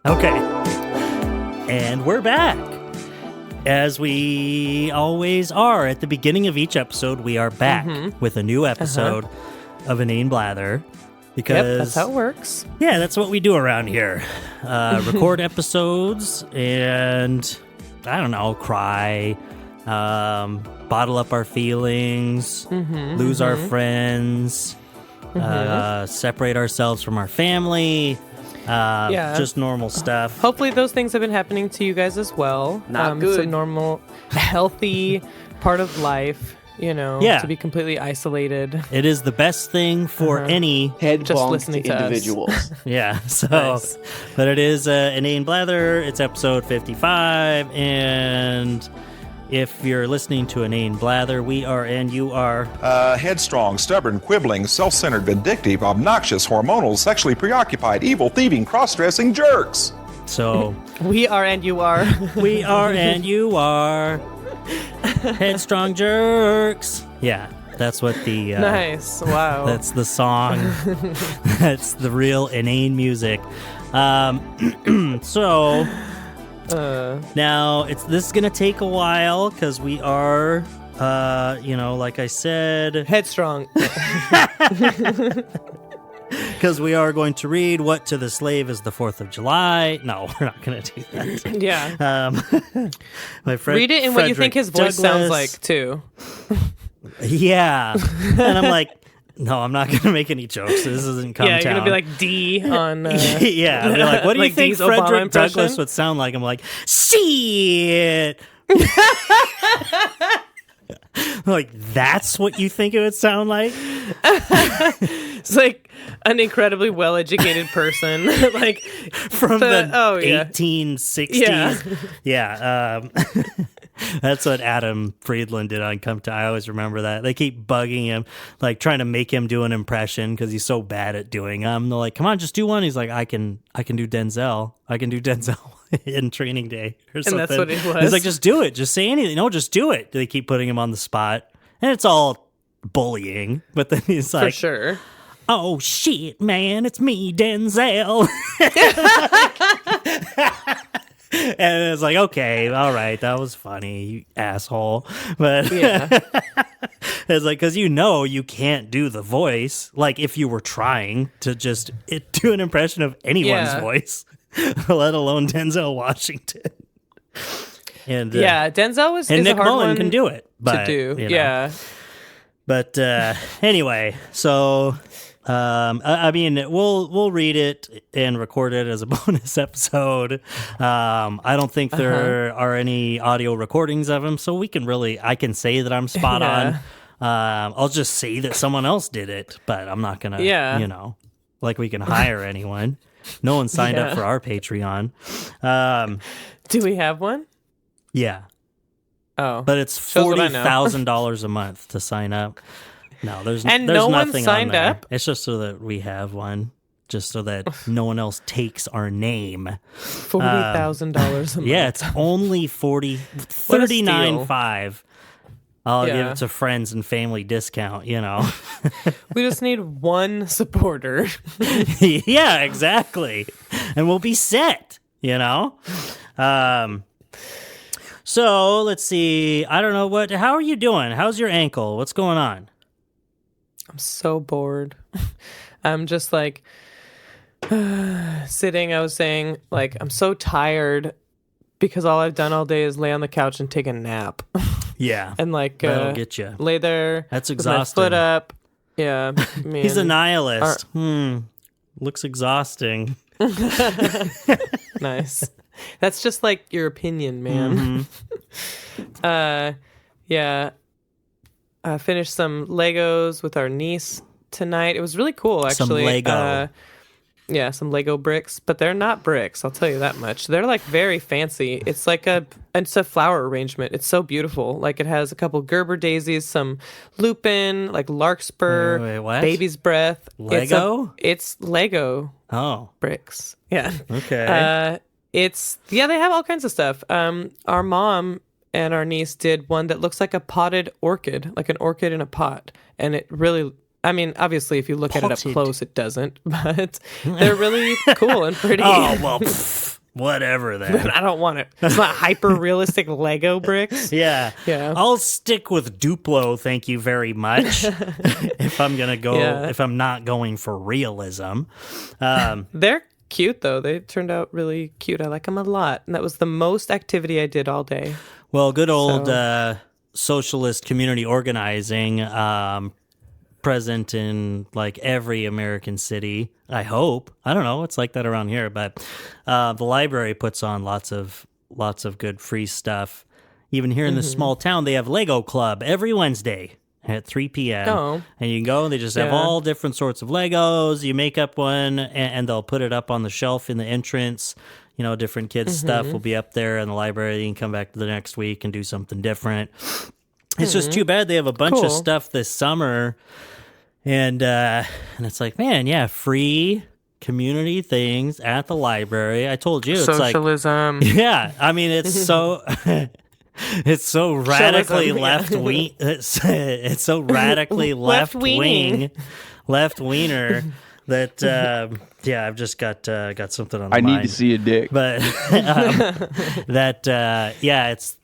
Okay. And we're back. As we always are at the beginning of each episode, we are back with a new episode of Inane Blather. Because that's how it works. Yeah, that's what we do around here. Record episodes and, I don't know, cry, bottle up our feelings, lose our friends, separate ourselves from our family. Just normal stuff. Hopefully those things have been happening to you guys as well. Not good. It's a normal, healthy part of life, to be completely isolated. It is the best thing for any head-bonked individuals. Yeah, so, Nice. But it is Inane Blather. It's episode 55, and if you're listening to Inane Blather, we are and you are headstrong, stubborn, quibbling, self-centered, vindictive, obnoxious, hormonal, sexually preoccupied, evil, thieving, cross-dressing jerks. So We are and you are. we are and you are headstrong jerks. Yeah, that's what the Nice. Wow. that's the song. That's the real inane music. So now this is gonna take a while because we are like I said, Headstrong. because we are going to read What to the Slave is the 4th of July. No, we're not gonna do that. Yeah. My friend Read it in what you think his voice sounds like, too. Yeah. And I'm like, no, I'm not gonna make any jokes. This isn't Come Yeah, you're Town. going to be like D on... Yeah, I'll be like, what do you like think Dee's Obama Frederick impression? Douglass would sound like? I'm like, shit. Like, that's what you think it would sound like? It's like an incredibly well-educated person. like From the yeah. 1860s. Yeah. That's what Adam Friedland did on Come to. I always remember that. They keep bugging him, like trying to make him do an impression because he's so bad at doing them. They're like, come on, just do one. He's like, I can do Denzel. I can do Denzel in Training Day or something. And that's what it was? He's like, just do it. Just say anything. No, just do it. They keep putting him on the spot. And it's all bullying. But then he's like, For sure. oh, shit, man, it's me, Denzel. And it's like, okay, all right, that was funny, you asshole. But Yeah. it's like, because you can't do the voice. Like, if you were trying to just do an impression of anyone's Yeah. voice, let alone Denzel Washington. And Denzel is and a Nick hard Mullen one can do it. But, to do. you know. Yeah. But anyway, so I mean, we'll read it and record it as a bonus episode. I don't think there are any audio recordings of him, so I can say that I'm spot on. I'll just say that someone else did it, but I'm not gonna, like we can hire anyone. No one signed up for our Patreon. Do we have one? Yeah. Oh. But it's Shows what I know. $40,000 a month to sign up. No, there's And there's no one nothing signed on there. up? It's just so that we have one, just so that no one else takes our name. $40,000 a month. Yeah, it's only $39.5. I'll give Yeah. it to friends and family discount. We just need one supporter. Yeah, exactly, and we'll be set. So let's see. I don't know how are you doing? How's your ankle? What's going on? I'm so bored. I'm just like sitting. I was saying, like, I'm so tired because all I've done all day is lay on the couch and take a nap. Yeah, And like that'll get you. lay there. That's with my exhausting. foot up. Yeah. Man. He's a nihilist. Looks exhausting. Nice. That's just like your opinion, man. Yeah. I finished some Legos with our niece tonight. It was really cool, actually. Some Lego. Yeah, some Lego bricks, but they're not bricks. I'll tell you that much. They're like very fancy. It's like it's a flower arrangement. It's so beautiful. Like it has a couple Gerber daisies, some lupin, like larkspur, Wait, what? baby's breath. Lego? It's Lego Oh, bricks. Yeah. okay. They have all kinds of stuff. Our mom and our niece did one that looks like a potted orchid, like an orchid in a pot, and it really I mean, obviously, if you look at it up close, it doesn't, but they're really cool and pretty. Oh, well, whatever then. I don't want it. It's not hyper-realistic Lego bricks. Yeah. Yeah. I'll stick with Duplo, thank you very much, if I'm going to go, if I'm not going for realism. They're cute, though. They turned out really cute. I like them a lot. And that was the most activity I did all day. Well, good old socialist community organizing, present in like every American city, I hope. I don't know, it's like that around here, but the library puts on lots of good free stuff. Even here in this small town, they have Lego Club every Wednesday at 3 p.m. Oh. And you can go and they just have all different sorts of Legos. You make up one and they'll put it up on the shelf in the entrance. You know, different kids' stuff will be up there in the library. You can come back the next week and do something different. It's just too bad they have a bunch of stuff this summer. And it's like, man, free community things at the library. I told you, it's socialism. like, yeah, I mean, it's so it's so radically left wing. It's so radically left wing, left wiener that I've just got something on. I need to see a dick, but it's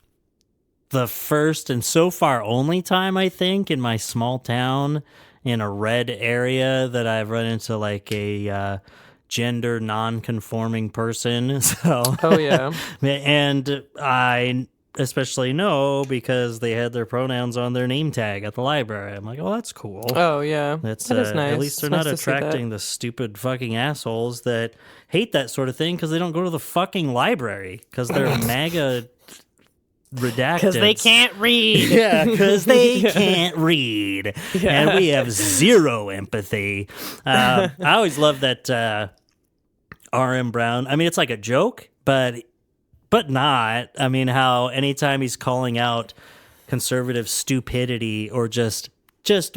the first and so far only time I think in my small town in a red area that I've run into like a gender non-conforming person. So, oh yeah, and I especially know because they had their pronouns on their name tag at the library. I'm like, oh, that's cool. Oh yeah, that is nice. At least they're not attracting the stupid fucking assholes that hate that sort of thing because they don't go to the fucking library because they're MAGA redacted. Because they can't read. Yeah, because they can't read. Yeah. And we have zero empathy. I always love that R.M. Brown. I mean, it's like a joke, but not. I mean, how anytime he's calling out conservative stupidity or just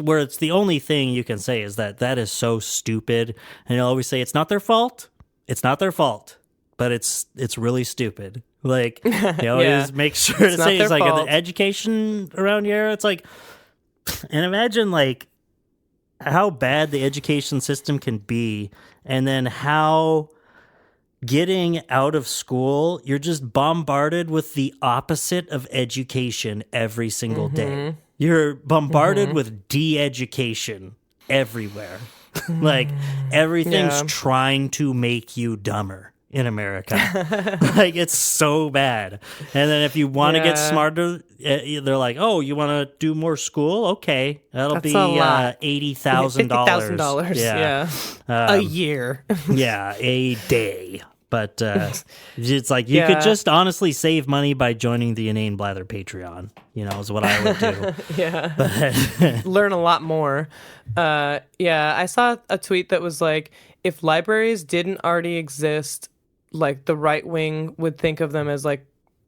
where it's the only thing you can say is that is so stupid. And he'll always say, it's not their fault. It's not their fault, but it's really stupid. Like, he always makes sure to say it's like the education around here. It's like, and imagine like how bad the education system can be, and then how getting out of school, you're just bombarded with the opposite of education every single day. You're bombarded with de-education everywhere. Like, everything's trying to make you dumber in America. Like, it's so bad. And then if you want to get smarter, they're like, oh, you want to do more school? Okay. That's be $80,000. $50,000. Yeah. A year. Yeah, a day. But it's like you could just honestly save money by joining the Inane Blather Patreon, is what I would do. Yeah. But learn a lot more. I saw a tweet that was like, if libraries didn't already exist, like the right wing would think of them as like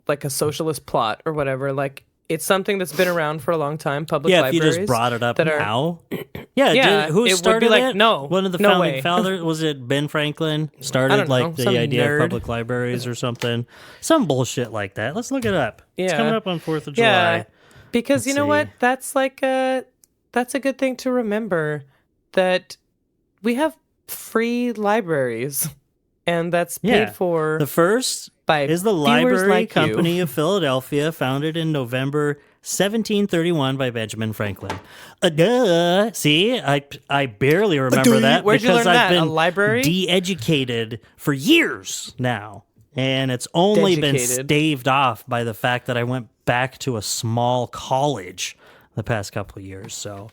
a socialist plot or whatever. Like, it's something that's been around for a long time. Public libraries. Yeah, if you just brought it up now. Who it started would be like, it? No, one of the founding fathers, was it Ben Franklin? Started like the idea of public libraries or something. Some bullshit like that. Let's look it up. Yeah. It's coming up on 4th of July. Yeah, because you know what? That's that's a good thing to remember, that we have free libraries, and that's paid for. The first is the Library Company of Philadelphia, founded in November 1731 by Benjamin Franklin. See, I barely remember that because I've been a library? de-educated for years now. And it's only been staved off by the fact that I went back to a small college the past couple of years. So,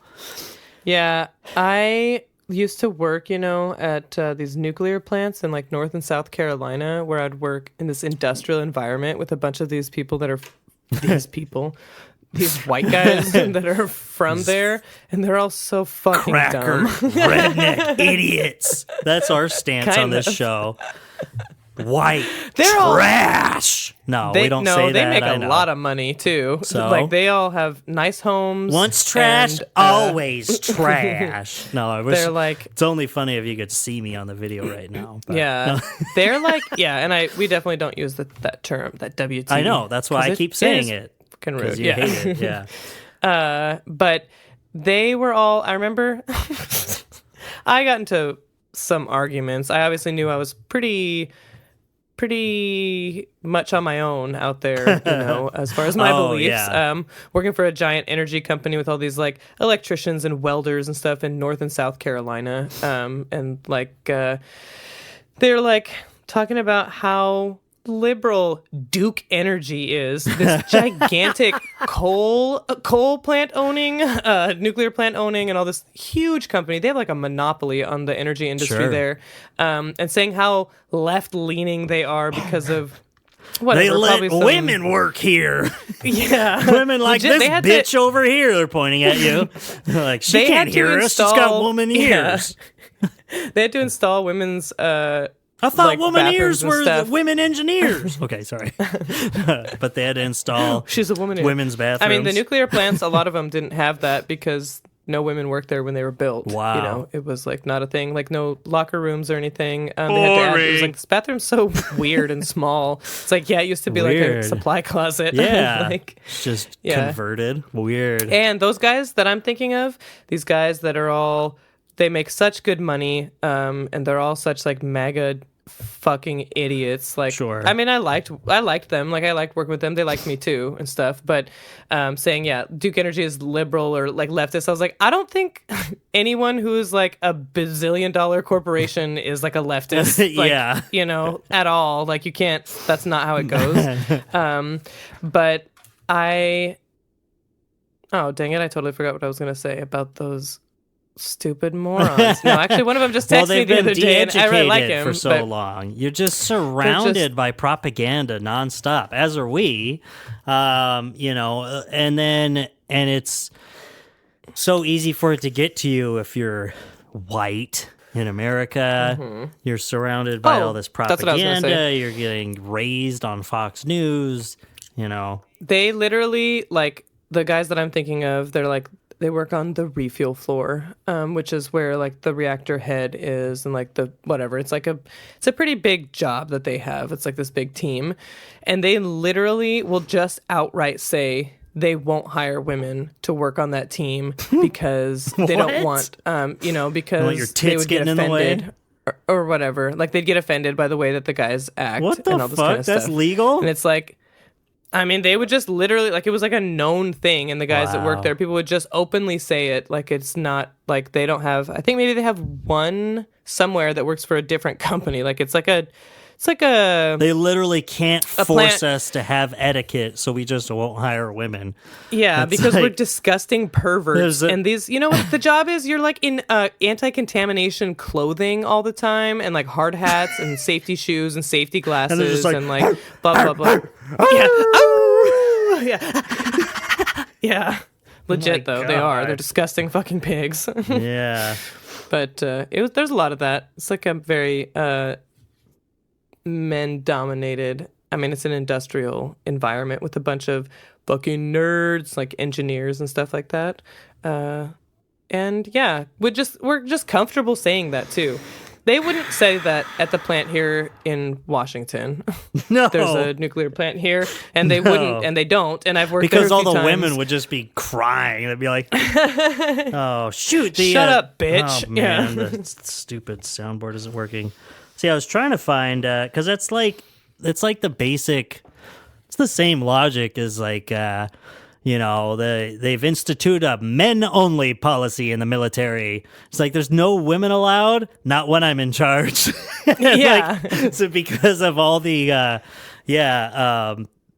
yeah, I used to work, at these nuclear plants in like North and South Carolina, where I'd work in this industrial environment with a bunch of these people that are these white guys that are from there, and they're all so fucking dumb. Redneck idiots. That's our stance on this show. White they're trash. We don't say that. They make a lot of money too. So, like, they all have nice homes. Once trash, always trash. No, I wish they're like. It's only funny if you could see me on the video right now. But, yeah, they're like and we definitely don't use that term, that WT. I know, that's why I keep saying it. Fucking rude. You hate it. Yeah. But they were all, I remember I got into some arguments. I obviously knew I was pretty much on my own out there, as far as my beliefs. Yeah. Working for a giant energy company with all these like electricians and welders and stuff in North and South Carolina. And like, they're like talking about how liberal Duke Energy is, this gigantic coal plant owning, nuclear plant owning, and all this huge company. They have like a monopoly on the energy industry there, and saying how left leaning they are because of whatever. They let women work here. Yeah, women like this bitch over here. They're pointing at you. They're like, she can't hear us. She's got woman ears. They had to install women's. I thought woman ears were the women engineers. Okay, sorry. But they had to install She's a woman women's bathrooms. I mean, the nuclear plants, a lot of them didn't have that because no women worked there when they were built. Wow. It was like not a thing, like no locker rooms or anything. They had to add, it was like, this bathroom's so weird and small. It's like, yeah, it used to be like a supply closet. Yeah. Like, it's just converted. Weird. And those guys that I'm thinking of, these guys that are all, they make such good money, and they're all such like MAGA fucking idiots. Like, sure. I mean, I liked them. Like, I liked working with them. They liked me too and stuff. But saying, yeah, Duke Energy is liberal or like leftist, I was like, I don't think anyone who is like a bazillion-dollar corporation is like a leftist. Like, at all. Like, you can't. That's not how it goes. But oh dang it! I totally forgot what I was gonna say about those stupid morons. No, actually, one of them just texted me the other day, and I really like him. For so long, you're just surrounded by propaganda nonstop, as are we. And it's so easy for it to get to you if you're white in America. Mm-hmm. You're surrounded by all this propaganda. You're getting raised on Fox News. They literally, like, the guys that I'm thinking of, they're like, they work on the refuel floor, which is where like the reactor head is, and like the whatever. It's a pretty big job that they have. It's like this big team, and they literally will just outright say they won't hire women to work on that team because they don't want, because your they would get getting offended in the way? or whatever. Like they'd get offended by the way that the guys act. What the and all this fuck? kind of That's stuff. legal? And it's like, I mean, they would just literally, like, it was like a known thing, and the guys that work there, people would just openly say it, like, it's not, like, they don't have, I think maybe they have one somewhere that works for a different company, like, it's like a, they literally can't force us to have etiquette, so we just won't hire women. Yeah, because we're disgusting perverts. And these, you know what the job is? You're like in anti-contamination clothing all the time, and like hard hats and safety shoes and safety glasses and like blah, blah, blah. Yeah. Yeah. Yeah. Legit, though. They are. They're disgusting fucking pigs. Yeah. But there's a lot of that. It's like a very men-dominated. I mean, it's an industrial environment with a bunch of fucking nerds, like engineers and stuff like that. And yeah, we're just comfortable saying that too. They wouldn't say that at the plant here in Washington. No, there's a nuclear plant here, and they wouldn't, and they don't. And I've worked because there all the times. women would just be crying. They'd be like, "Oh shoot, shut up, bitch!" Oh man, the stupid soundboard isn't working. See, I was trying to find because it's like the basic. It's the same logic as like. They've instituted a men-only policy in the military. It's like there's no women allowed, not when I'm in charge. Yeah. So because of all the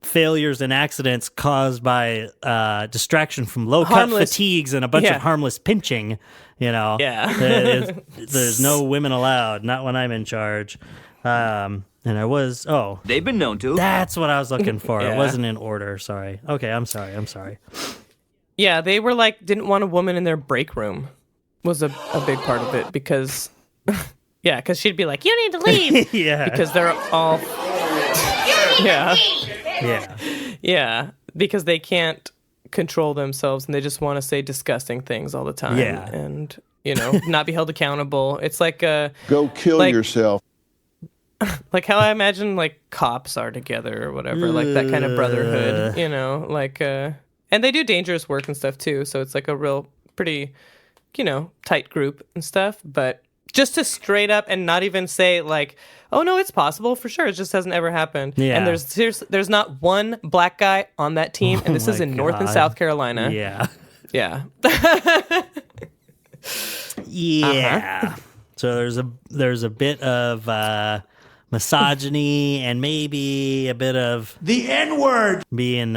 failures and accidents caused by distraction from low-cut fatigues and a bunch of harmless pinching, there's no women allowed, not when I'm in charge. And I was, they've been known to. That's what I was looking for. It wasn't in order. Sorry. Okay, I'm sorry. Yeah, they were like, didn't want a woman in their break room was a big part of it because, because she'd be like, you need to leave. Yeah. Because they're all, yeah, because they can't control themselves and they just want to say disgusting things all the time. Yeah. And, not be held accountable. It's like go kill yourself. Like how I imagine like cops are together or whatever, like that kind of brotherhood, and they do dangerous work and stuff too. So it's like a real pretty, tight group and stuff. But just to straight up and not even say like, oh no, it's possible for sure. It just hasn't ever happened. Yeah. And there's not one black guy on that team, and this is in North and South Carolina. Yeah. Yeah. Yeah. So there's a bit of misogyny and maybe a bit of the N-word being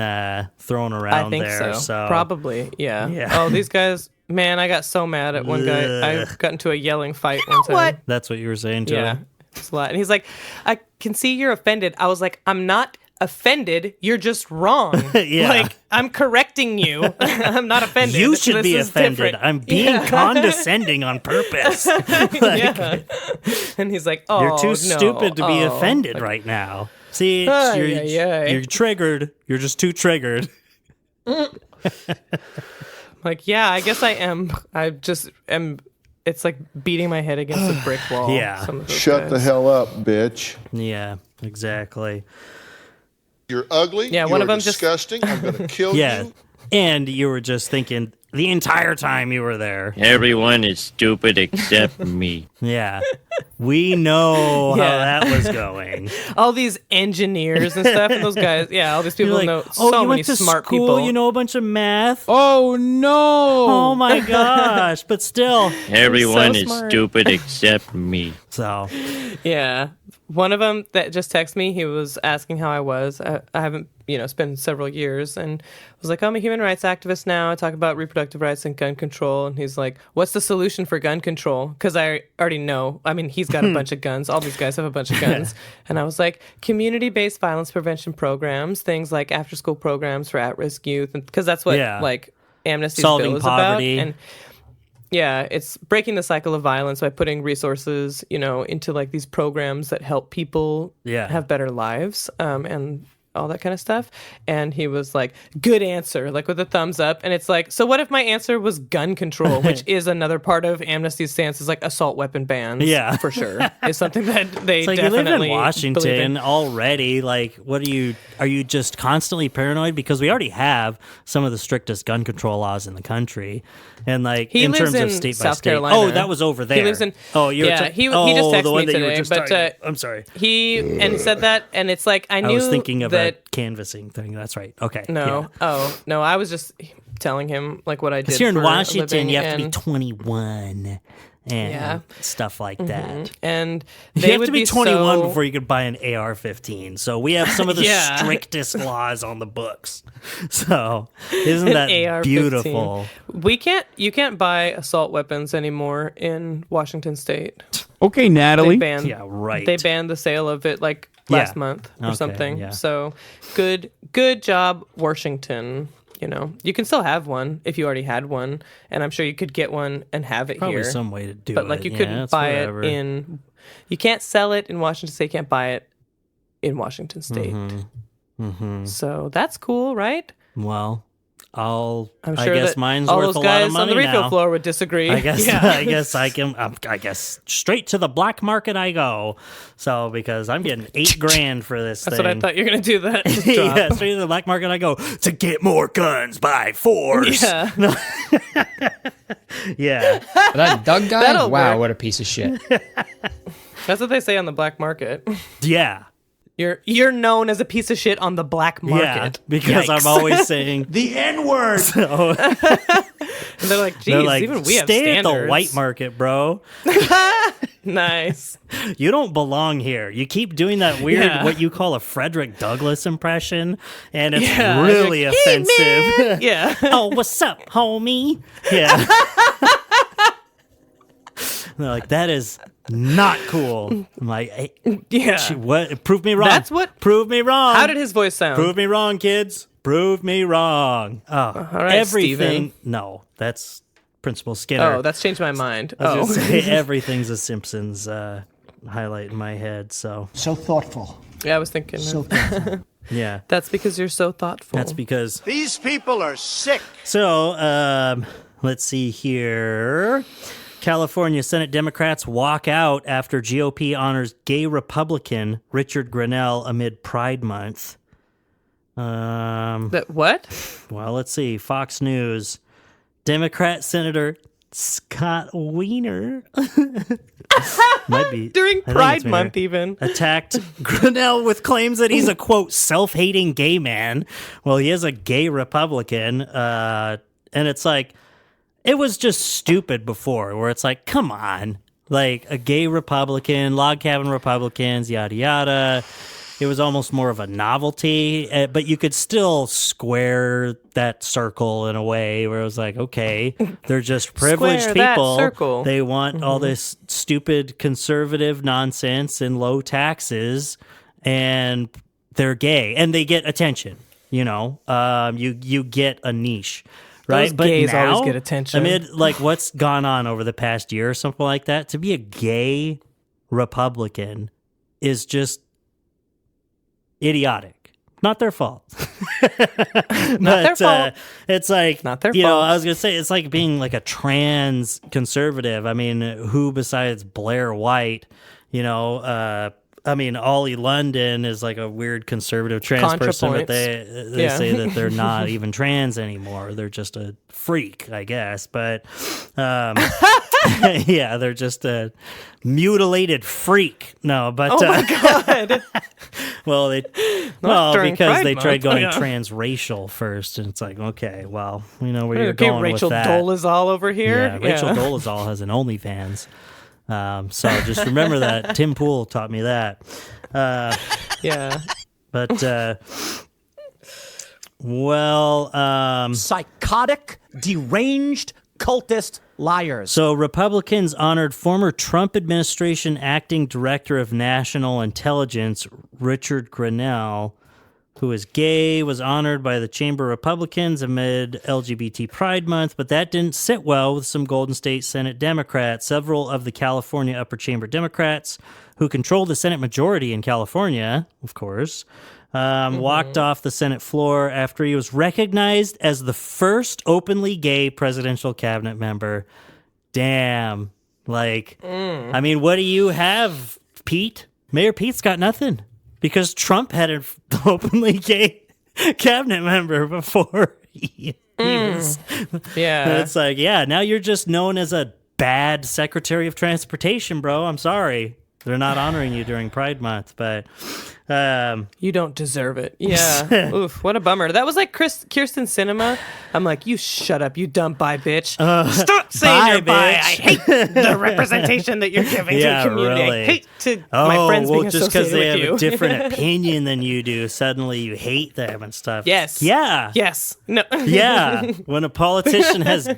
thrown around I think there. so. Probably. Yeah. Yeah. Oh, these guys. Man, I got so mad at one guy. I got into a yelling fight one time. What? That's what you were saying to him? It's a lot. And he's like, I can see you're offended. I was like, I'm not offended. You're just wrong. Yeah. Like, I'm correcting you. I'm not offended. You should This be is offended. different. I'm being condescending on purpose. Yeah. And he's like, oh, You're too no. stupid to be Oh. offended Like, right now. See, you're triggered. You're just too triggered. Like, yeah, I guess I am. I just am. It's like beating my head against a brick wall. Yeah. Shut the hell up, bitch. Yeah, exactly. You're ugly. Yeah, one you're of them just- disgusting. I'm going to kill Yeah. you. And you were just thinking the entire time you were there. Everyone is stupid except me. Yeah. We know Yeah. how that was going. All these engineers and stuff, and those guys. Yeah, all these people You're like, know oh, so you many went to smart school, people. you know a bunch of math. Oh no! Oh my gosh. But still. Everyone is smart. stupid except me. So, Yeah. One of them that just texted me, he was asking how I was. I haven't, it's been several years. And I was like, I'm a human rights activist now. I talk about reproductive rights and gun control. And he's like, what's the solution for gun control? Because I already know. I mean, he's got a bunch of guns. All these guys have a bunch of guns. And I was like, community-based violence prevention programs, things like after-school programs for at-risk youth. Because that's what, like, Amnesty's solving bill is poverty. about. And yeah, it's breaking the cycle of violence by putting resources, into like these programs that help people have better lives, and all that kind of stuff. And he was like, good answer, like with a thumbs up. And it's like, so what if my answer was gun control, which is another part of Amnesty's stance, is like assault weapon bans. Yeah, for sure. It's something that they it's like definitely you live in Washington believe in. already. Like, are you just constantly paranoid? Because we already have some of the strictest gun control laws in the country. And like He in lives terms of in state by South state. Carolina. Oh, that was over there. He lives in. Oh, you yeah. were He just texted the one me that you were today, just but talking about. I'm sorry. He said that, and it's like I knew I was thinking of that. a canvassing thing. That's right. Okay. No. Yeah. Oh no, I was just telling him like what I did. Because here in for a Washington, living, you have to be and- 21 and stuff like that. And you they have would to be be 21 so- before you could buy an AR-15. So we have some of the Yeah. strictest laws on the books. So isn't that AR-15. beautiful? You can't buy assault weapons anymore in Washington State. Okay, Natalie. Yeah, right. They banned the sale of it like last month or Okay, something. yeah. So good job, Washington. You can still have one if you already had one, and I'm sure you could get one and have it Probably here. some way to do but it. like you Yeah, couldn't it's buy whatever. it in. You can't sell it in Washington State. You can't buy it in Washington State. Mm-hmm. So that's cool, right? Well, I'm I sure guess that mine's all worth those a lot of guys money on the refill now. floor would disagree. I guess. Yeah. I guess straight to the black market I go. So because I'm getting $8,000 for this That's thing. what I thought you were gonna do. That just drop. Yeah, straight to the black market I go to get more guns by force. Yeah. No. Yeah. But that Doug guy, That'll wow, work. what a piece of shit. That's what they say on the black market. Yeah. You're known as a piece of shit on the black market. Yeah. Because Yikes. I'm always saying The N-word. so. And they're like, geez, They're like, even we have stay standards. at the white market, bro. Nice. You don't belong here. You keep doing that weird, Yeah. what you call a Frederick Douglass impression, and it's Yeah, really like, "Hey, offensive. man." Yeah. Oh, what's up, homie? Yeah. They're like, that is not cool. I'm like, hey, Yeah. what? Prove me wrong. That's what- Prove me wrong. How did his voice sound? Prove me wrong, kids. Prove me wrong. Oh, all right, everything. Steven. No, that's Principal Skinner. Oh, that's changed my mind. I was Oh. gonna say everything's a Simpsons highlight in my head. So So thoughtful. Yeah, I was thinking. So thoughtful. yeah, That's because you're so thoughtful. that's because. These people are sick. So let's see here. California Senate Democrats walk out after GOP honors gay Republican Richard Grenell amid Pride Month. That what? Well, let's see. Fox News. Democrat Senator Scott Wiener might be During I think Pride it's Wiener, Month, even. attacked Grinnell with claims that he's a, quote, self-hating gay man. Well, he is a gay Republican. And it's like, it was just stupid before, where it's like, come on. Like, a gay Republican, log cabin Republicans, yada, yada. It was almost more of a novelty, but you could still square that circle in a way where it was like, okay, they're just privileged Square that people. circle. They want all this stupid conservative nonsense and low taxes, and they're gay, and they get attention. You know, you get a niche. Right, Those but gays now, always get attention. Amid like what's gone on over the past year or something like that, to be a gay Republican is just idiotic. Not their fault. Their fault. It's like, Not their you know, fault. I was going to say, it's like being like a trans conservative. I mean, who besides Blair White, you know, I mean, Ollie London is like a weird conservative trans person, but they say that they're not even trans anymore. They're just a freak, I guess. But yeah, they're just a mutilated freak. No, but Oh my God. well, during because Pride they tried Month. going Yeah. transracial first, and it's like, okay, well, we know where you're Okay, going Rachel with that. Dolezal over here. Yeah, Rachel Dolezal has an OnlyFans. So just remember that. Tim Pool taught me that. Yeah. But, well, Psychotic, deranged, cultist liars. so Republicans honored former Trump administration acting director of national intelligence, Richard Grinnell, who is gay, was honored by the Chamber Republicans amid LGBT Pride Month, but that didn't sit well with some Golden State Senate Democrats. Several of the California upper chamber Democrats, who control the Senate majority in California, of course, walked off the Senate floor after he was recognized as the first openly gay presidential cabinet member. Damn. Like, I mean, what do you have, Pete? Mayor Pete's got nothing. Because Trump had an openly gay cabinet member before he was. Yeah. It's like, yeah, now you're just known as a bad Secretary of Transportation, bro. I'm sorry. They're not honoring you during Pride Month, but You don't deserve it. Yeah. Oof, what a bummer. That was like Kirsten Sinema. I'm like, you shut up, you dumb bi bitch. Stop saying bye, you're bi. bitch. I hate the representation that you're giving to Yeah, the community. really. I hate my friends being just because associated they have with you. a different opinion than you do, suddenly you hate them and stuff. Yes. Yeah. Yes. No. Yeah, when a politician has a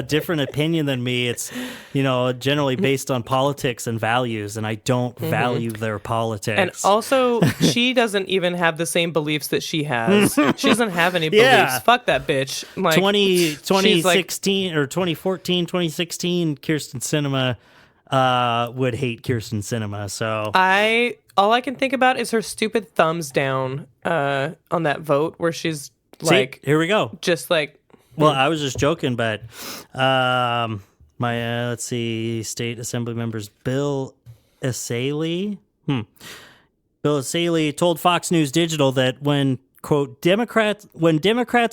different opinion than me, it's, you know, generally based on politics and values, and I don't value their politics. And also, she doesn't even have the same beliefs that she has. She doesn't have any beliefs. Yeah. Fuck that bitch. Like, 2016 or 2014, 2016, Kirsten Sinema would hate Kirsten Sinema. So all I can think about is her stupid thumbs down on that vote where she's like, see, here we go. just like, Well, I was just joking, but my let's see, state assembly members Bill Essayli. Bill Essayli told Fox News Digital that when, quote, Democrats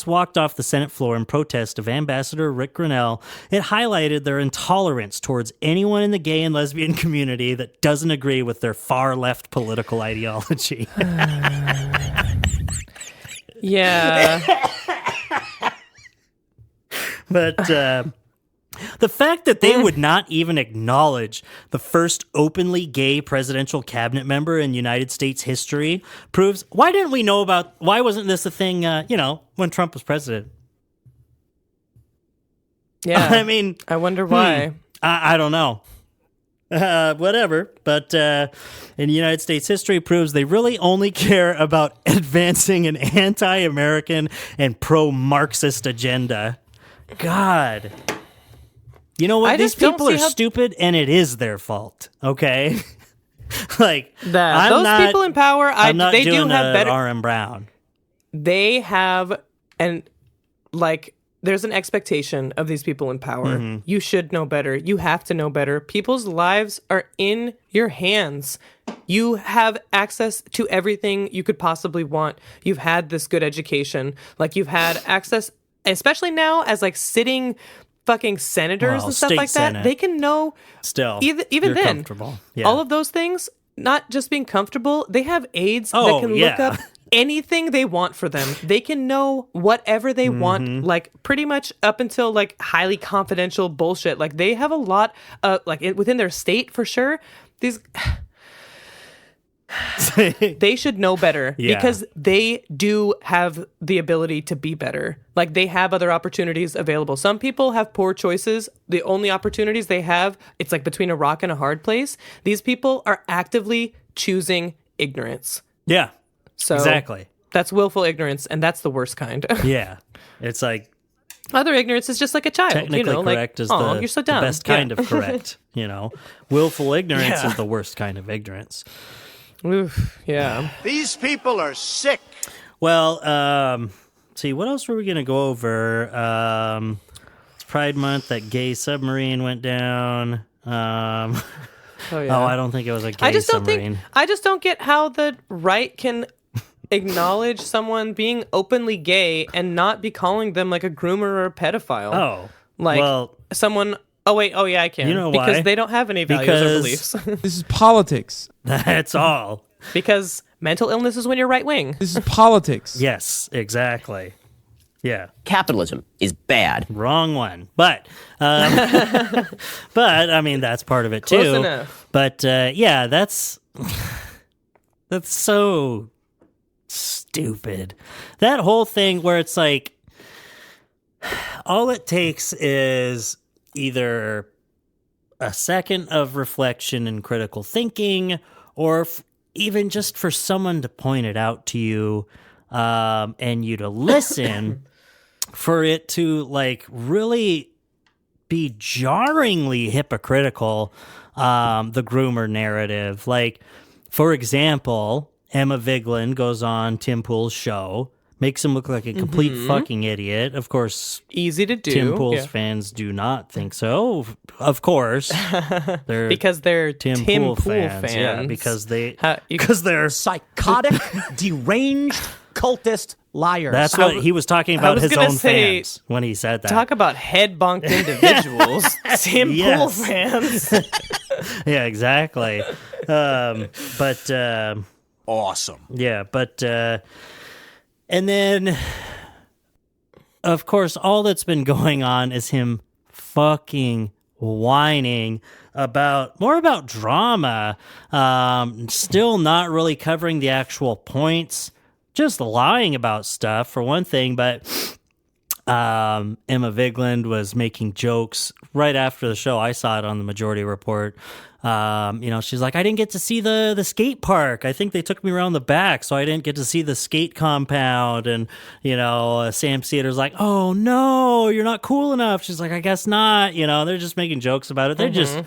walked off the Senate floor in protest of Ambassador Rick Grinnell, it highlighted their intolerance towards anyone in the gay and lesbian community that doesn't agree with their far left political ideology. yeah. But the fact that they would not even acknowledge the first openly gay presidential cabinet member in United States history proves, why wasn't this a thing, when Trump was president? Yeah. I mean, I wonder why. I don't know. Whatever. But in United States history proves they really only care about advancing an anti-American and pro-Marxist agenda. God. You know what? I These just don't people see are how- stupid, and it is their fault. Okay, like Those people in power, I'm not they doing do have better. R.M. Brown. They have, and like, there's an expectation of these people in power. Mm-hmm. You should know better. You have to know better. People's lives are in your hands. You have access to everything you could possibly want. You've had this good education. Like, you've had access especially now as like sitting fucking senators and stuff state like senate. that, they can know Still, even you're then comfortable. Yeah. all of those things, not just being comfortable, they have aides that Oh, can look yeah. up anything they want for them. They can know whatever they want, like pretty much up until like highly confidential bullshit. Like they have a lot within their state for sure. These they should know better because they do have the ability to be better. Like they have other opportunities available. Some people have poor choices. The only opportunities they have, it's like between a rock and a hard place. These people are actively choosing ignorance. Yeah. So exactly. That's willful ignorance, and that's the worst kind. Yeah. It's like other ignorance is just like a child. technically correct like, is oh, the, you're so the dumb. best kind of correct. Willful ignorance is the worst kind of ignorance. Oof, yeah. These people are sick. Well, see, what else were we going to go over? It's Pride Month. That gay submarine went down. Oh, yeah. I don't think it was a gay submarine. I just don't get how the right can acknowledge someone being openly gay and not be calling them like a groomer or a pedophile. Oh, like well, someone. Oh wait, oh yeah, I can. You know because why? they don't have any values or beliefs. This is politics. That's all. Because mental illness is when you're right wing. This is politics. Yes, exactly. Yeah. Capitalism is bad. Wrong one. But I mean that's part of it too. Close enough. But yeah, that's so stupid. That whole thing where it's like all it takes is either a second of reflection and critical thinking, or even just for someone to point it out to you, and you to listen for it to like really be jarringly hypocritical, the groomer narrative. Like, for example, Emma Vigeland goes on Tim Pool's show, makes him look like a complete fucking idiot. Of course, easy to do. Tim Pool's fans do not think so. Of course, they're because they're Tim Pool fans. Yeah, because they're Psychotic, deranged, cultist liars. That's what he was talking about, his own fans, when he said that. Talk about head bonked individuals. Tim Pool fans. Yeah, exactly. But awesome. Yeah, but and then of course all that's been going on is him fucking whining about drama, still not really covering the actual points, just lying about stuff for one thing. But Emma Vigeland was making jokes right after the show. I saw it on the Majority Report. She's like, I didn't get to see the skate park. I think they took me around the back, so I didn't get to see the skate compound. And, Sam Cedars like, oh no, you're not cool enough. She's like, I guess not. They're just making jokes about it. They're just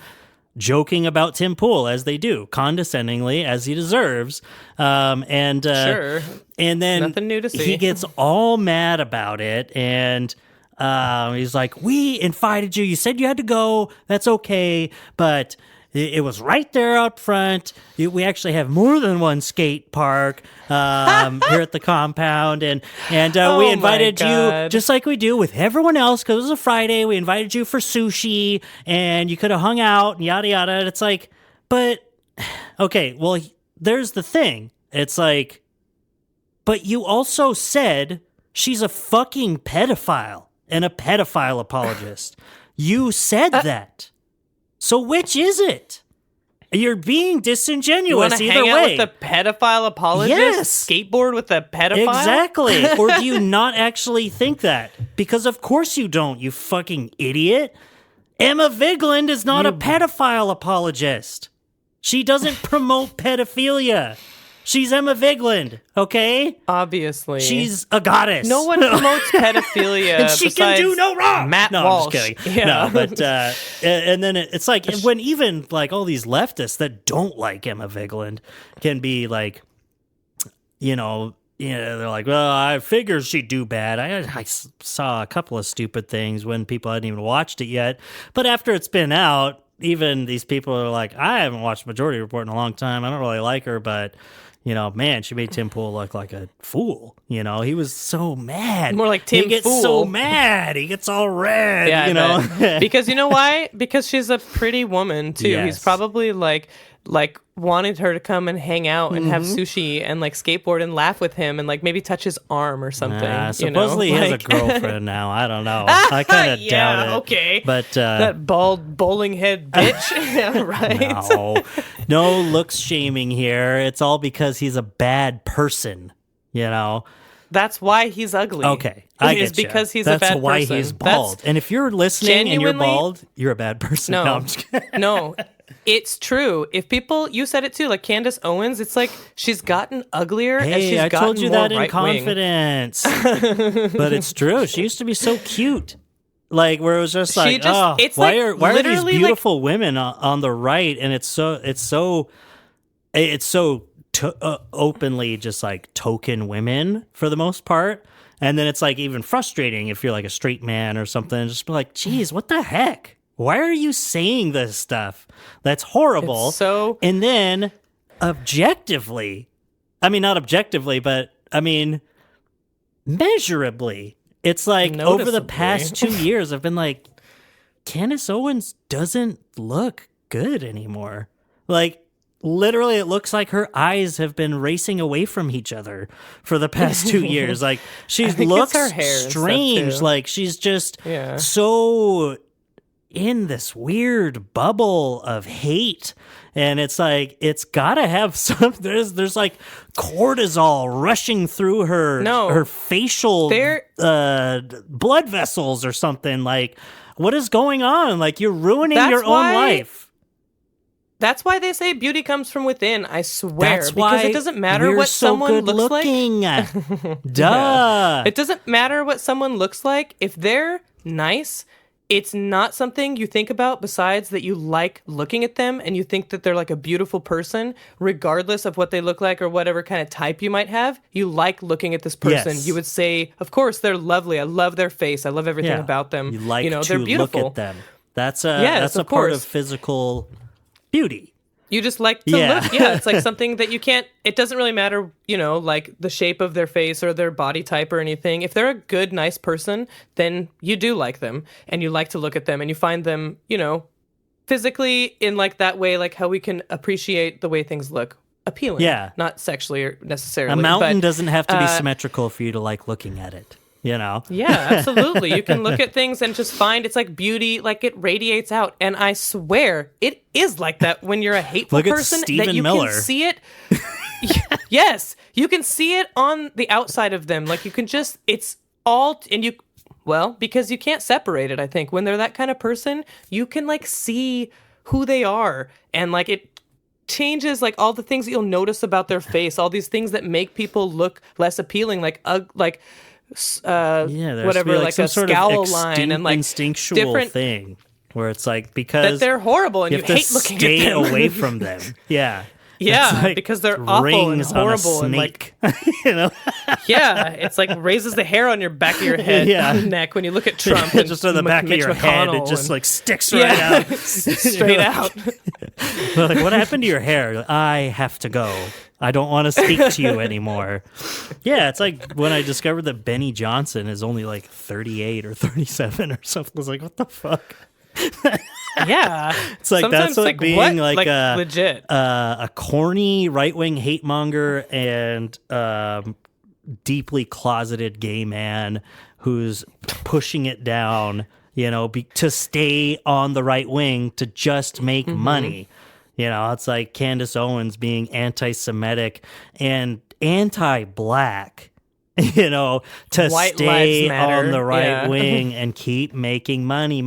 joking about Tim Pool, as they do, condescendingly, as he deserves. Sure. And then nothing new to see. He gets all mad about it, and he's like, we invited you. You said you had to go. That's okay, but it was right there out front. We actually have more than one skate park here at the compound, and we invited you just like we do with everyone else because it was a Friday. We invited you for sushi, and you could have hung out and yada yada. And it's like, but okay, well, there's the thing. It's like, but you also said she's a fucking pedophile and a pedophile apologist. You said that. So which is it? You're being disingenuous either way. You want to hang out with the pedophile apologist? Yes. Skateboard with the pedophile? Exactly. Or do you not actually think that? Because of course you don't, you fucking idiot. Emma Vigeland is not a pedophile apologist. She doesn't promote pedophilia. She's Emma Vigeland, okay? Obviously. She's a goddess. No one promotes pedophilia. And she can do no wrong. Matt No, Walsh. I'm just kidding. Yeah. No, but and then it's like when even like all these leftists that don't like Emma Vigeland can be like, they're like, well, I figured she'd do bad. I saw a couple of stupid things when people hadn't even watched it yet. But after it's been out, even these people are like, I haven't watched Majority Report in a long time. I don't really like her, but man, she made Tim Pool look like a fool. He was so mad. More like Tim He gets Fool. so mad. He gets all red. Yeah, I bet. Because you know why? Because she's a pretty woman too. Yes. He's probably like wanted her to come and hang out and have sushi and like skateboard and laugh with him and like maybe touch his arm or something. Supposedly he has a girlfriend now. I don't know. I kind of doubt it. Okay. But that bald bowling head bitch. Yeah, right. no looks shaming here. It's all because he's a bad person. That's why he's ugly. Okay, I get It's because he's a That's bad person. why he's bald. And if you're listening and you're Genuinely- bald, you're a bad person. No, I'm just kidding. no, it's true. If you said it too, like Candace Owens, it's like she's gotten uglier as she's Hey, I gotten told you more that in right-wing. confidence. But it's true. She used to be so cute. Like where it was just like, it's why like are these literally, beautiful women on the right? And it's so openly just like token women for the most part. And then it's like even frustrating if you're like a straight man or something. Just be like, geez, what the heck? Why are you saying this stuff? That's horrible. It's so- And then objectively, I mean, not objectively, but I mean, measurably, it's like over the Noticeably. past 2 years, I've been like, Candace Owens doesn't look good anymore. Like, literally, it looks like her eyes have been racing away from each other for the past 2 years. Like, she think it's looks her hair and stuff, strange. too. Like, she's just Yeah. so in this weird bubble of hate. And it's like, it's gotta have some, there's like cortisol rushing through her facial blood vessels or something. Like, what is going on? Like, you're ruining your own life. That's why they say beauty comes from within. I swear, That's because why it doesn't matter we're what so someone good looks looking. like. Duh. It doesn't matter what someone looks like. If they're nice, it's not something you think about besides that you like looking at them and you think that they're like a beautiful person, regardless of what they look like or whatever kind of type you might have. You like looking at this person. Yes. You would say, of course, they're lovely. I love their face. I love everything Yeah. about them. You like they're to beautiful. look at them. That's a Yes, part course. of physical beauty. You just like to look. Yeah, it's like something that you can't, it doesn't really matter, like the shape of their face or their body type or anything. If they're a good, nice person, then you do like them and you like to look at them and you find them, physically in like that way, like how we can appreciate the way things look appealing. Yeah. Not sexually or necessarily. A mountain but, doesn't have to be symmetrical for you to like looking at it, Yeah, absolutely. You can look at things and just find it's like beauty, like it radiates out. And I swear it is like that when you're a hateful Look at person Stephen that you Miller. can see it. Yes, you can see it on the outside of them. Like you can just, it's all, and you, well, because you can't separate it, I think. When they're that kind of person, you can like see who they are. And like it changes like all the things that you'll notice about their face, all these things that make people look less appealing, like there's whatever, like like some a sort of scowl line and like instinctual different thing where it's like because that they're horrible and you have to hate looking stay at them. away from them. Yeah. Yeah, It's like because they're awful and rings on a horrible and like snake. yeah, it's like raises the hair on your back of your head, Yeah. neck when you look at Trump. And just on the back Mitch of your head, it McConnell just and- like sticks right out. straight out. They're like, what happened to your hair? Like, I have to go. I don't want to speak to you anymore. Yeah, it's like when I discovered that Benny Johnson is only like 38 or 37 or something. I was like, what the fuck? Yeah, It's like sometimes that's what like being what? like a legit. a corny right wing hate monger and deeply closeted gay man who's pushing it down, to stay on the right wing to just make money. It's like Candace Owens being anti-Semitic and anti-black. To White stay lives matter. on the right Yeah. wing and keep making money.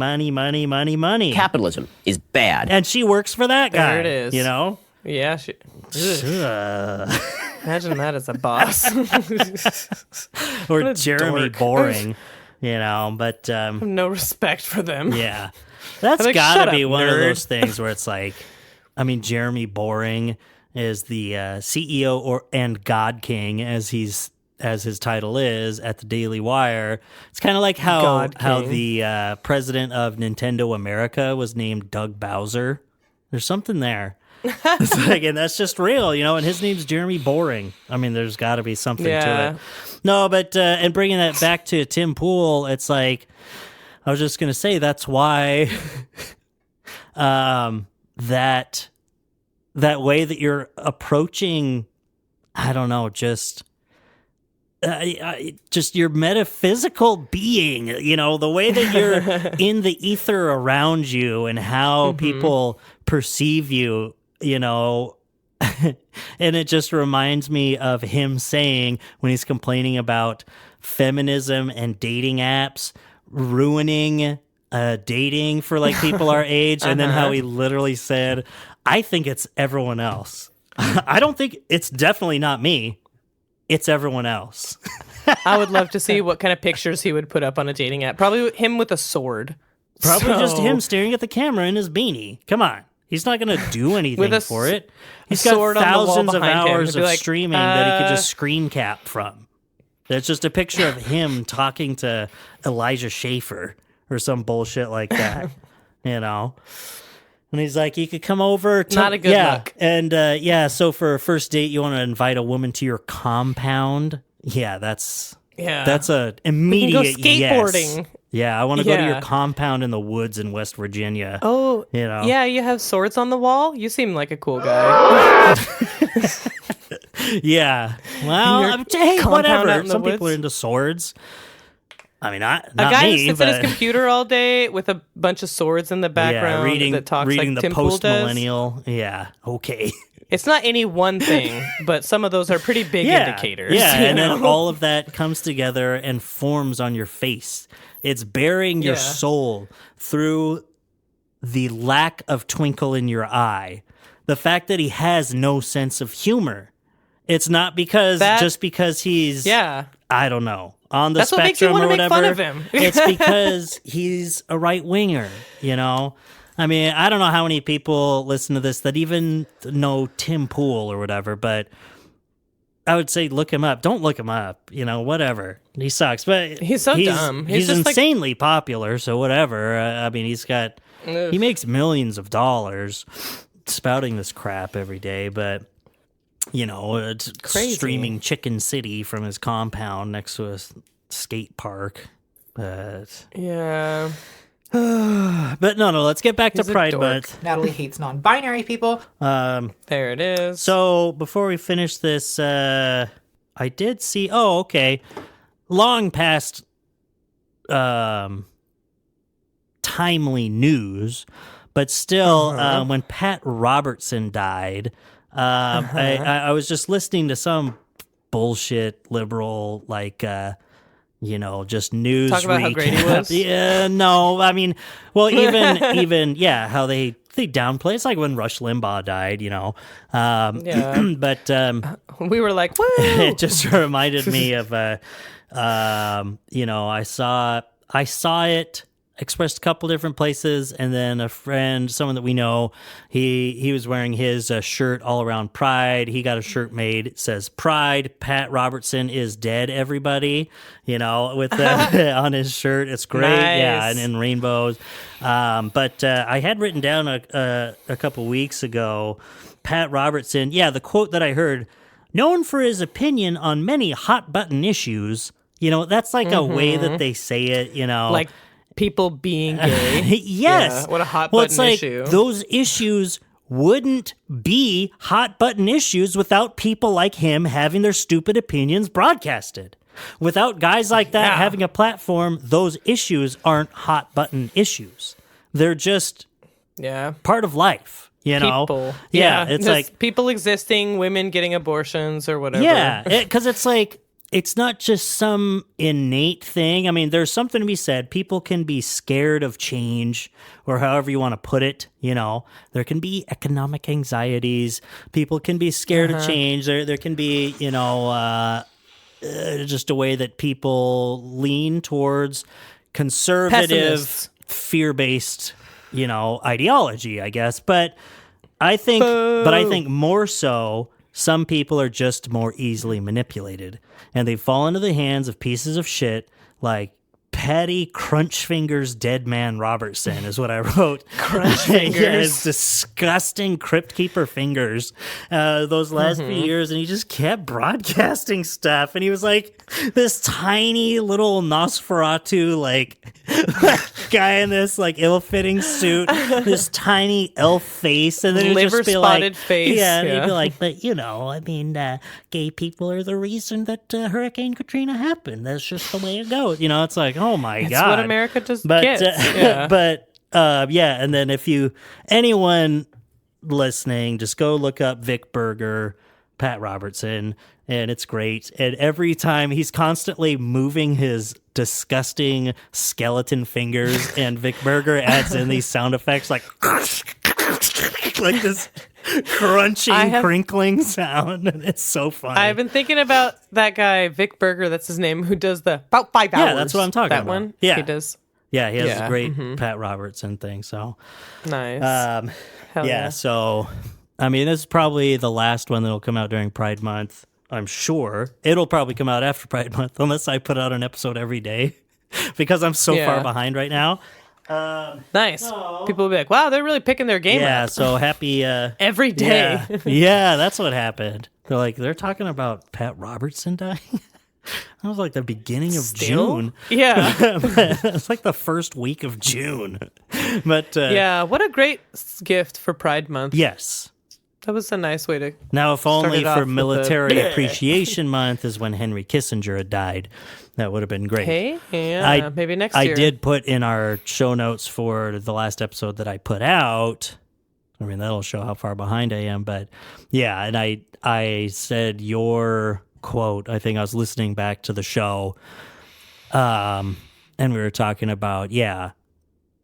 Capitalism is bad. And she works for that guy. There it is. Yeah, Ugh. imagine that as a boss. Or What a Jeremy dork. Boring, but No respect for them. yeah. That's I'm like, gotta shut be up, one of nerd. those things where it's like, Jeremy Boring is the CEO and God King, as he's as his title is, at the Daily Wire. It's kind of like how the president of Nintendo America was named Doug Bowser. There's something there. It's like, and that's just real, and his name's Jeremy Boring. I mean, there's got to be something to it. No, but, and bringing that back to Tim Pool, it's like, I was just going to say, that's why that way that you're approaching, I don't know, just your metaphysical being, the way that you're in the ether around you and how people perceive you, and it just reminds me of him saying when he's complaining about feminism and dating apps ruining dating for like people our age, and then how he literally said, I think it's everyone else. I don't think it's definitely not me. It's everyone else. I would love to see what kind of pictures he would put up on a dating app. Probably him with a sword. Probably just him staring at the camera in his beanie. Come on. He's not going to do anything for it. He's got thousands of hours of streaming that he could just screen cap from. There's just a picture of him talking to Elijah Schaefer or some bullshit like that, And he's like, you could come over. Not a good look. And so for a first date, you want to invite a woman to your compound. Yeah, that's a immediate skateboarding. Yes. Yeah, I want to go to your compound in the woods in West Virginia. Oh, yeah, you have swords on the wall? You seem like a cool guy. Yeah. Well, hey, whatever. Some people are into swords. I mean, not a guy me, who sits at his computer all day with a bunch of swords in the background that talks reading like the Tim Pool does. Post-millennial. Yeah, okay. It's not any one thing, but some of those are pretty big indicators. Yeah, and then all of that comes together and forms on your face. It's bearing your soul through the lack of twinkle in your eye. The fact that he has no sense of humor. It's not because he's I don't know, on the That's spectrum what makes you or want to whatever. make fun of him. It's because he's a right winger, I mean, I don't know how many people listen to this that even know Tim Pool or whatever, but I would say look him up. Don't look him up, whatever. He sucks, but he's so dumb. He's insanely popular, so whatever. I mean, he makes millions of dollars spouting this crap every day, but it's crazy. Streaming Chicken City from his compound next to a skate park. But yeah. But no, let's get back to Pride Month. Natalie hates non-binary people. There it is. So before we finish this, I did see. Oh, okay. Long past timely news, but still, when Pat Robertson died, I was just listening to some bullshit liberal just news. Talk about how great he was. Yeah, no, I mean, well, even how they downplay. It's like when Rush Limbaugh died, But we were like, woo! It just reminded me of I saw it expressed a couple different places, and then a friend, someone that we know, he was wearing his shirt all around Pride. He got a shirt made. It says Pride, Pat Robertson is dead, everybody, with on his shirt. It's great. Nice. Yeah, and in rainbows. But I had written down a couple weeks ago, Pat Robertson, the quote that I heard, known for his opinion on many hot button issues. That's like a way that they say it, like people being gay. Yes. Yeah, what a hot button it's like issue. Those issues wouldn't be hot button issues without people like him having their stupid opinions broadcasted. Without guys like that having a platform, those issues aren't hot button issues. They're just part of life. People. Yeah, it's like people existing, women getting abortions or whatever. Yeah, because it's like, it's not just some innate thing. I mean, there's something to be said. People can be scared of change, or however you want to put it. There can be economic anxieties. People can be scared of change. There can be, just a way that people lean towards conservative, fear-based, ideology, I guess. But I think more so, Some people are just more easily manipulated, and they fall into the hands of pieces of shit like Patty Crunch Fingers Dead Man Robertson is what I wrote. Crunch Fingers. Yeah, his disgusting Crypt Keeper fingers those last few years, and he just kept broadcasting stuff, and he was like this tiny little Nosferatu like guy in this like ill-fitting suit, this tiny elf face, and then he'd liver just be spotted like, face. yeah, and he'd be like, but you know, I mean, gay people are the reason that Hurricane Katrina happened. That's just the way it goes. You know, it's like, oh my God. That's what America just But, gets. Yeah. Yeah, and then if anyone listening, just go look up Vic Berger, Pat Robertson, and it's great. And every time he's constantly moving his disgusting skeleton fingers, and Vic Berger adds in these sound effects like like this crunching, crinkling sound, and it's so funny. I've been thinking about that guy, Vic Berger, that's his name, who does the about 5 hours. Yeah, that's what I'm talking that about. one? Yeah. He does. Yeah, he has a great Pat Robertson thing, so. Nice. Yeah, Hell yeah. so, I mean, this is probably the last one that'll come out during Pride Month, I'm sure. It'll probably come out after Pride Month, unless I put out an episode every day, because I'm so far behind right now. Nice. People will be like, wow, they're really picking their game up. Yeah, so happy... every day. Yeah, that's what happened. They're talking about Pat Robertson dying? That was like the beginning of June. Yeah. It's like the first week of June. But yeah, what a great gift for Pride Month. Yes. That was a nice way to Now, if only it off for with Military the- Appreciation Month is when Henry Kissinger had died. That would have been great. Hey, yeah, maybe next year. I did put in our show notes for the last episode that I put out. I mean, that'll show how far behind I am. But yeah, and I said your quote. I think I was listening back to the show, and we were talking about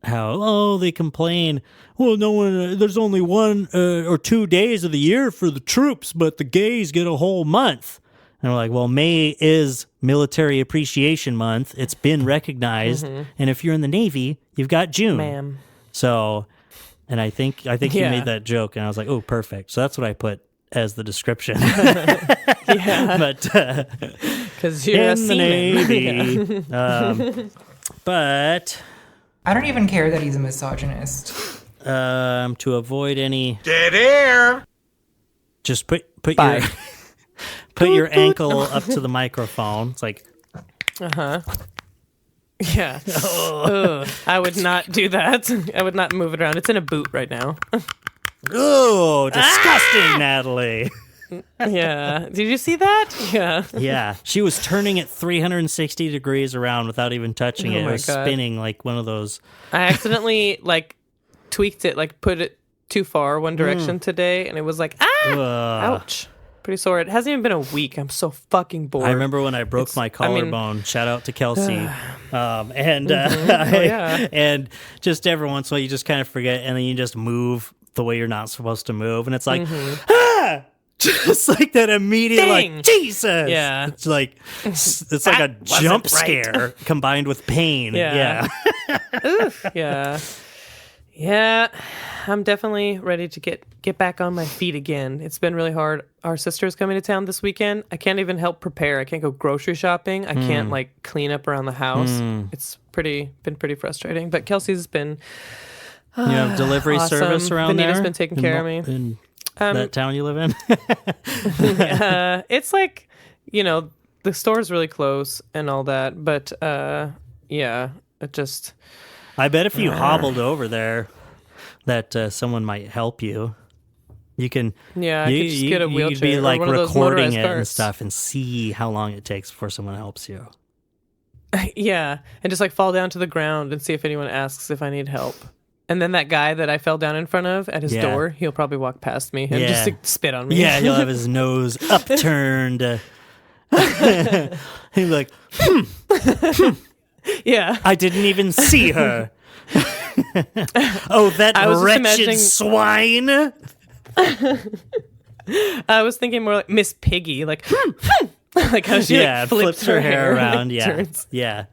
how they complain. Well, no one. There's only 1 or 2 days of the year for the troops, but the gays get a whole month. And we're like, well, May is Military Appreciation Month. It's been recognized, and if you're in the Navy, you've got June. Ma'am. So, and I think you made that joke, and I was like, oh, perfect. So that's what I put as the description. Yeah. But because you're a in the seaman. Navy. But I don't even care that he's a misogynist. to avoid any Dead air. just put Bye. your put your ankle up to the microphone. It's like Yeah. Ugh, I would not do that. I would not move it around. It's in a boot right now. oh, disgusting, Natalie. Yeah. Did you see that? Yeah. Yeah, she was turning it 360 degrees around without even touching it. It my was God. spinning like one of those. I accidentally tweaked it, put it too far one direction today, and it was like, ouch. Pretty sore. It hasn't even been a week. I'm so fucking bored. I remember when I broke my collarbone. Shout out to Kelsey. And just every once in a while, you just kind of forget, and then you just move the way you're not supposed to move, and it's like, just like that immediate, Dang. like, Jesus. Yeah. It's like a jump scare combined with pain. Yeah. Oof. Yeah. Yeah. I'm definitely ready to get back on my feet again. It's been really hard. Our sister's coming to town this weekend. I can't even help prepare. I can't go grocery shopping. I can't clean up around the house. It's been pretty frustrating. But Kelsey's been You have delivery awesome. service around there? Vanita's been taking care of me. In that town you live in? It's like, the store's really close and all that. But it just... I bet if you hobbled over there, that someone might help you. You can, I could just get a you wheelchair. could be or like one of those recording motorized it and carts. stuff, and see how long it takes before someone helps you. Yeah, and just fall down to the ground and see if anyone asks if I need help. And then that guy that I fell down in front of at his door, he'll probably walk past me and just spit on me. Yeah, he'll have his nose upturned. He'll be like, Yeah. I didn't even see her. Oh, that wretched swine. I was thinking more like Miss Piggy, like how she flips her hair around. turns. Yeah.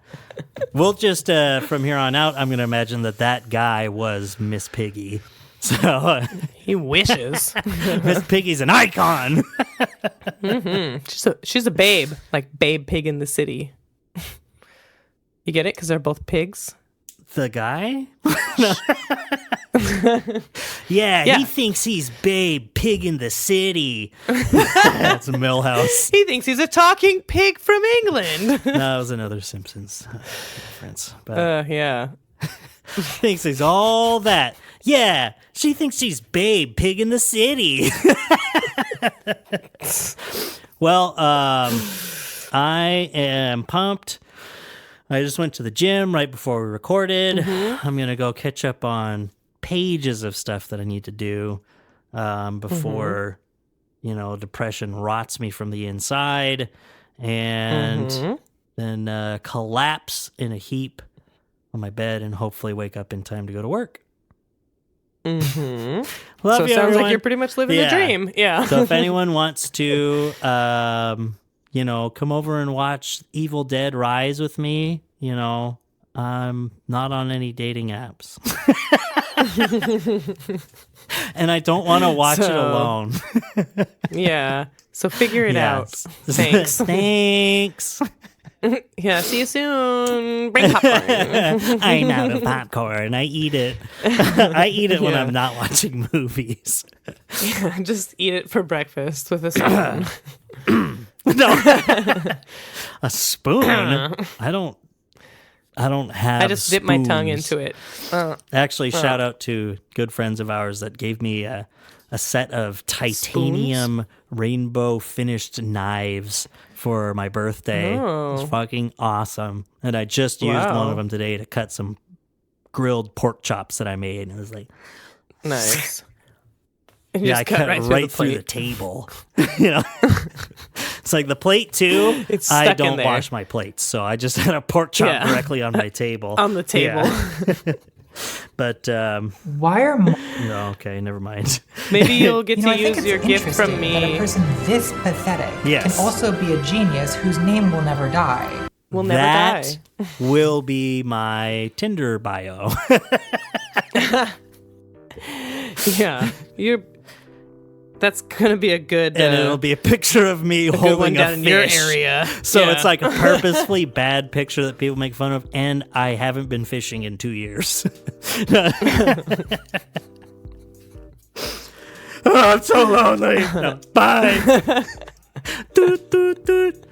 We'll just from here on out, I'm going to imagine that guy was Miss Piggy. So He wishes. Miss Piggy's an icon. She's a babe, like Babe Pig in the City. You get it? Because they're both pigs. The guy? Yeah, he thinks he's Babe Pig in the City. That's Millhouse. He thinks he's a talking pig from England. That was another Simpsons reference. But Yeah. thinks he's all that. Yeah, she thinks she's Babe Pig in the City. Well, I am pumped. I just went to the gym right before we recorded. I'm going to go catch up on pages of stuff that I need to do before, depression rots me from the inside and then collapse in a heap on my bed and hopefully wake up in time to go to work. Love So you, it sounds everyone. like you're pretty much living the dream. Yeah. So if anyone wants to, come over and watch Evil Dead Rise with me, I'm not on any dating apps. And I don't want to watch it alone. Yeah. So figure it out. Thanks. Thanks. Yeah. See you soon. Bring popcorn. I'm out of popcorn. I eat it. I eat it when I'm not watching movies. Yeah, just eat it for breakfast with a spoon. No. A spoon? I don't have I just dip my tongue into it. Actually, shout out to good friends of ours that gave me a set of titanium rainbow finished knives for my birthday. Oh. It's fucking awesome. And I just used one of them today to cut some grilled pork chops that I made. And it was like, nice. I cut it right through the table. It's like the plate too. It's I stuck in don't there. wash my plates, so I just had a pork chop directly on my table. On the table. Yeah. But Why are no, okay, never mind. Maybe you'll get I to think use it's your gift interesting from that a me. person this pathetic Yes. can also be a genius whose name will never die. We'll never That die. will be my Tinder bio. Yeah. That's gonna be a good. And it'll be a picture of me a good holding one down a in fish. your area. So Yeah. it's like a purposefully bad picture that people make fun of, and I haven't been fishing in 2 years. Oh, I'm so lonely. No, bye. Doot, doot, doot.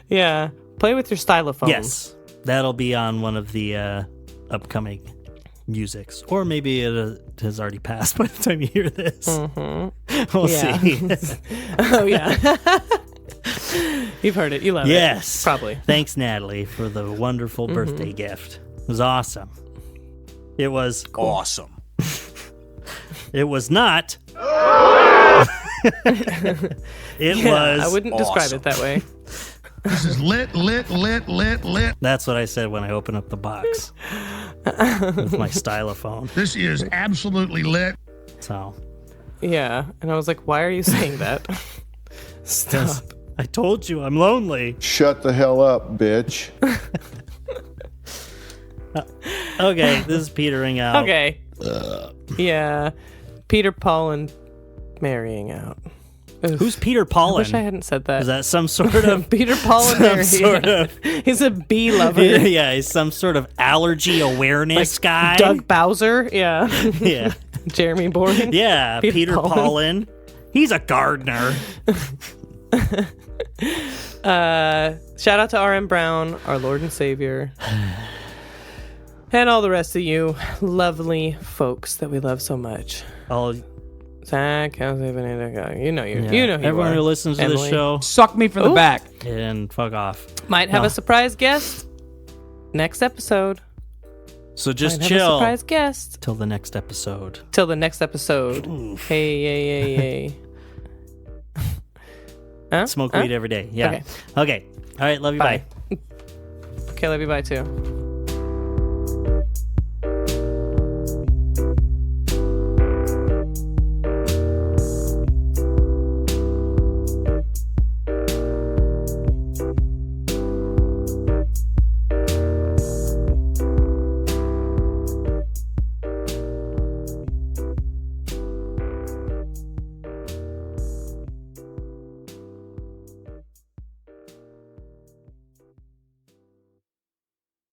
Yeah. Play with your stylophone. Yes, that'll be on one of the upcoming musics, or maybe it has already passed by the time you hear this. We'll see. Oh yeah. You've heard it. You love it. Yes, Probably. Thanks, Natalie, for the wonderful birthday gift. It was awesome. It was Awesome. It was not. It was. I wouldn't describe it that way. This is lit. That's what I said when I opened up the box with my stylophone. This is absolutely lit. So Yeah. And I was like, why are you saying that? Stop. I told you I'm lonely. Shut the hell up, bitch. Okay, this is petering out. Okay. Yeah. Peter, Paul, and marrying out. Oof. Who's Peter I Paulin? wish I hadn't said that. Is that some sort of Peter Paul and some Mary? sort Yeah. of He's a bee lover. yeah, he's some sort of allergy awareness guy. Doug Bowser. Yeah. Yeah. Jeremy Boring. Yeah, Peter Paulin. Paulin. He's a gardener. Shout out to R.M. Brown, our Lord and Savior. And all the rest of you lovely folks that we love so much. Oh, Zach, how's it been? You know you. yeah. You know who Everyone you are. who listens to Emily. this show Suck me from the Ooh. back. and fuck off. Might have No. a surprise guest next episode. So just Might have a chill surprise guest till the next episode. till the next episode. Hey. Huh? Smoke Huh? weed every day. Yeah. Okay. Okay. All right. Love you. Bye. Okay, love you. Bye too.